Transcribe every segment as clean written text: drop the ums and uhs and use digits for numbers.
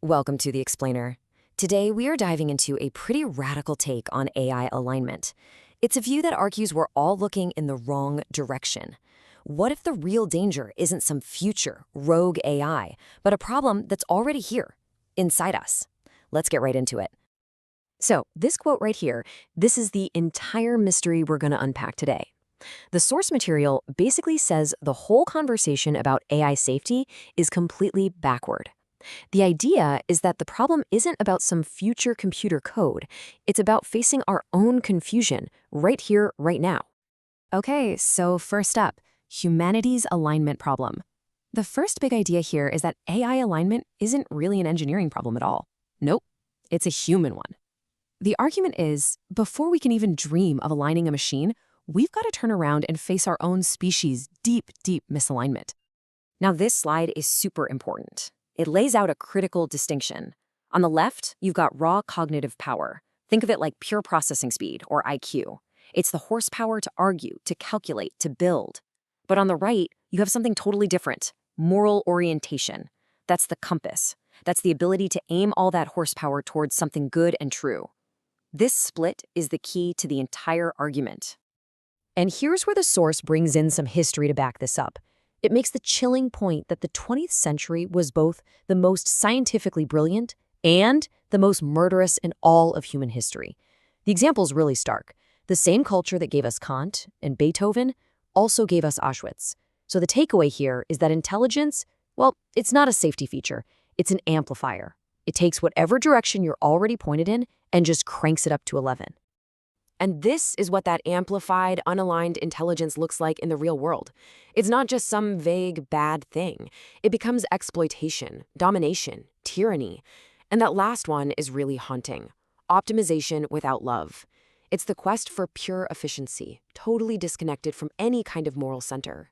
Welcome to The Explainer. Today, we are diving into a pretty radical take on AI alignment. It's a view that argues we're all looking in the wrong direction. What if the real danger isn't some future, rogue AI, but a problem that's already here, inside us? Let's get right into it. So, this quote right here, this is the entire mystery we're going to unpack today. The source material basically says the whole conversation about AI safety is completely backward. The idea is that the problem isn't about some future computer code. It's about facing our own confusion right here, right now. Okay, so first up, humanity's alignment problem. The first big idea here is that AI alignment isn't really an engineering problem at all. Nope, it's a human one. The argument is, before we can even dream of aligning a machine, we've got to turn around and face our own species' deep, deep misalignment. Now, this slide is super important. It lays out a critical distinction. On the left, you've got raw cognitive power. Think of it like pure processing speed, or IQ. It's the horsepower to argue, to calculate, to build. But on the right, you have something totally different, moral orientation. That's the compass. That's the ability to aim all that horsepower towards something good and true. This split is the key to the entire argument. And here's where the source brings in some history to back this up. It makes the chilling point that the 20th century was both the most scientifically brilliant and the most murderous in all of human history. The example's really stark. The same culture that gave us Kant and Beethoven also gave us Auschwitz. So the takeaway here is that intelligence, well, it's not a safety feature. It's an amplifier. It takes whatever direction you're already pointed in and just cranks it up to 11. And this is what that amplified, unaligned intelligence looks like in the real world. It's not just some vague bad thing. It becomes exploitation, domination, tyranny. And that last one is really haunting. Optimization without love. It's the quest for pure efficiency, totally disconnected from any kind of moral center.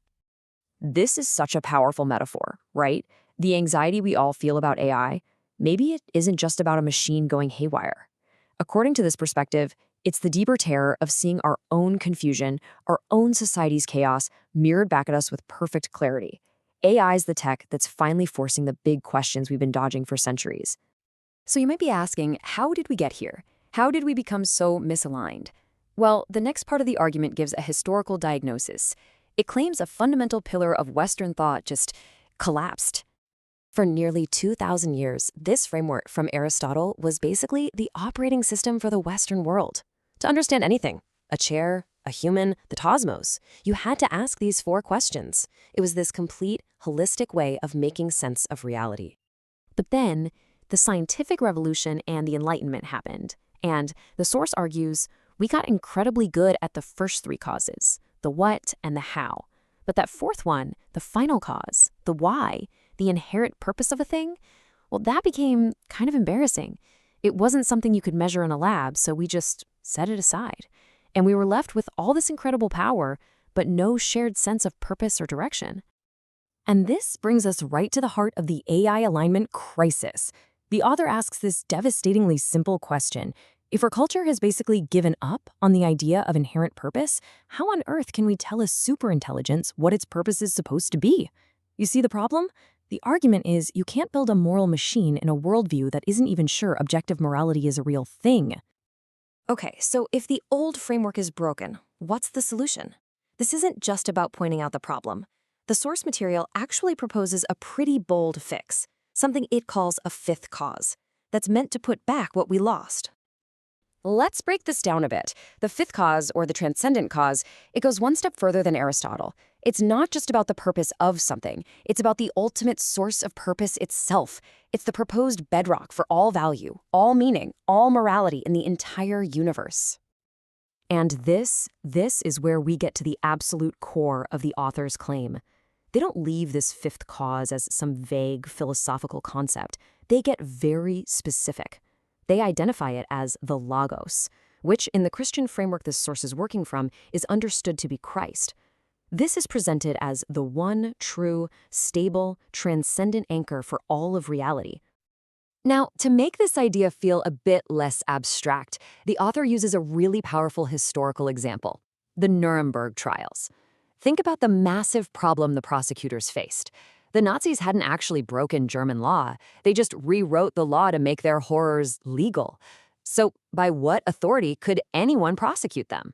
This is such a powerful metaphor, right? The anxiety we all feel about AI, maybe it isn't just about a machine going haywire. According to this perspective, it's the deeper terror of seeing our own confusion, our own society's chaos, mirrored back at us with perfect clarity. AI is the tech that's finally forcing the big questions we've been dodging for centuries. So you might be asking, how did we get here? How did we become so misaligned? Well, the next part of the argument gives a historical diagnosis. It claims a fundamental pillar of Western thought just collapsed. For nearly 2,000 years, this framework from Aristotle was basically the operating system for the Western world. To understand anything, a chair, a human, the cosmos, you had to ask these 4 questions. It was this complete, holistic way of making sense of reality. But then, the scientific revolution and the Enlightenment happened, and the source argues we got incredibly good at the first 3 causes, the what and the how. But that 4th one, the final cause, the why, the inherent purpose of a thing, well, that became kind of embarrassing. It wasn't something you could measure in a lab, so we just set it aside. And we were left with all this incredible power, but no shared sense of purpose or direction. And this brings us right to the heart of the AI alignment crisis. The author asks this devastatingly simple question. If our culture has basically given up on the idea of inherent purpose, how on earth can we tell a superintelligence what its purpose is supposed to be? You see the problem? The argument is you can't build a moral machine in a worldview that isn't even sure objective morality is a real thing. Okay, so if the old framework is broken, what's the solution? This isn't just about pointing out the problem. The source material actually proposes a pretty bold fix, something it calls a 5th cause, that's meant to put back what we lost. Let's break this down a bit. The 5th cause, or the transcendent cause, it goes one step further than Aristotle. It's not just about the purpose of something. It's about the ultimate source of purpose itself. It's the proposed bedrock for all value, all meaning, all morality in the entire universe. And this is where we get to the absolute core of the author's claim. They don't leave this 5th cause as some vague philosophical concept. They get very specific. They identify it as the Logos, which in the Christian framework this source is working from is understood to be Christ. This is presented as the one true, stable, transcendent anchor for all of reality. Now, to make this idea feel a bit less abstract, the author uses a really powerful historical example, the Nuremberg trials. Think about the massive problem the prosecutors faced. The Nazis hadn't actually broken German law. They just rewrote the law to make their horrors legal. So, by what authority could anyone prosecute them?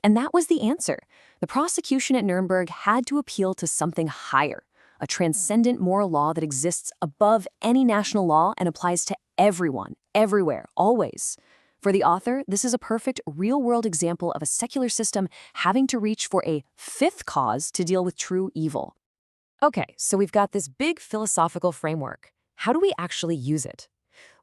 And that was the answer. The prosecution at Nuremberg had to appeal to something higher, a transcendent moral law that exists above any national law and applies to everyone, everywhere, always. For the author, this is a perfect real-world example of a secular system having to reach for a fifth cause to deal with true evil. Okay, so we've got this big philosophical framework. How do we actually use it?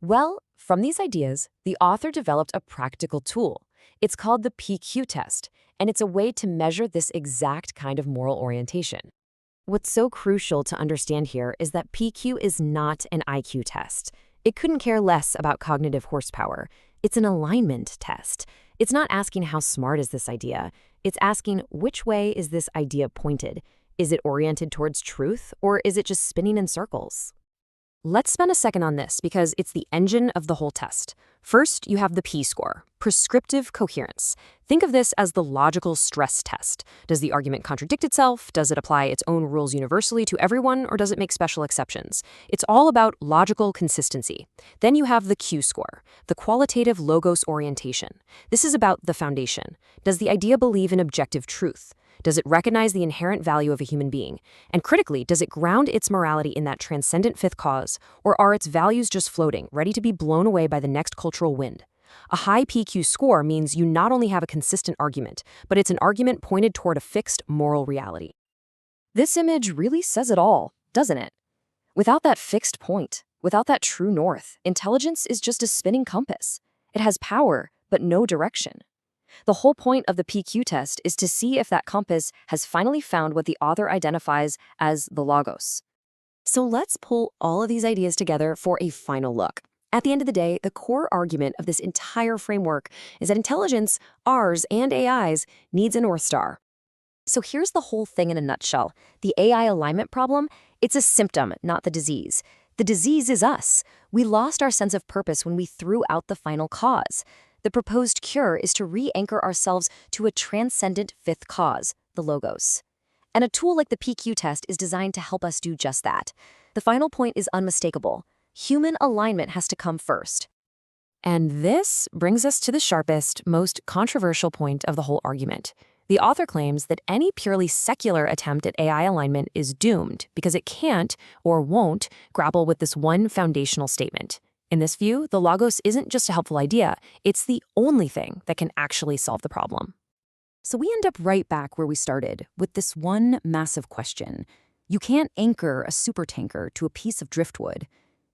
Well, from these ideas, the author developed a practical tool. It's called the PQ test, and it's a way to measure this exact kind of moral orientation. What's so crucial to understand here is that PQ is not an IQ test. It couldn't care less about cognitive horsepower. It's an alignment test. It's not asking how smart is this idea. It's asking which way is this idea pointed. Is it oriented towards truth, or is it just spinning in circles? Let's spend a second on this because it's the engine of the whole test. First, you have the P score, prescriptive coherence. Think of this as the logical stress test. Does the argument contradict itself? Does it apply its own rules universally to everyone, or does it make special exceptions? It's all about logical consistency. Then you have the Q score, the qualitative logos orientation. This is about the foundation. Does the idea believe in objective truth? Does it recognize the inherent value of a human being? And critically, does it ground its morality in that transcendent fifth cause, or are its values just floating, ready to be blown away by the next cultural wind? A high PQ score means you not only have a consistent argument, but it's an argument pointed toward a fixed moral reality. This image really says it all, doesn't it? Without that fixed point, without that true north, intelligence is just a spinning compass. It has power, but no direction. The whole point of the PQ test is to see if that compass has finally found what the author identifies as the logos. So let's pull all of these ideas together for a final look. At the end of the day, the core argument of this entire framework is that intelligence, ours and AI's, needs a North Star. So here's the whole thing in a nutshell. The AI alignment problem, it's a symptom, not the disease. The disease is us. We lost our sense of purpose when we threw out the final cause. The proposed cure is to re-anchor ourselves to a transcendent fifth cause, the logos. And a tool like the PQ test is designed to help us do just that. The final point is unmistakable. Human alignment has to come first. And this brings us to the sharpest, most controversial point of the whole argument. The author claims that any purely secular attempt at AI alignment is doomed because it can't or won't grapple with this one foundational statement. In this view, the logos isn't just a helpful idea, it's the only thing that can actually solve the problem. So we end up right back where we started, with this one massive question. You can't anchor a supertanker to a piece of driftwood.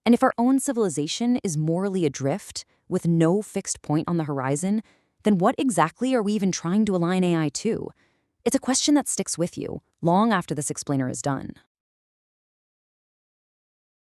And if our own civilization is morally adrift, with no fixed point on the horizon, then what exactly are we even trying to align AI to? It's a question that sticks with you, long after this explainer is done.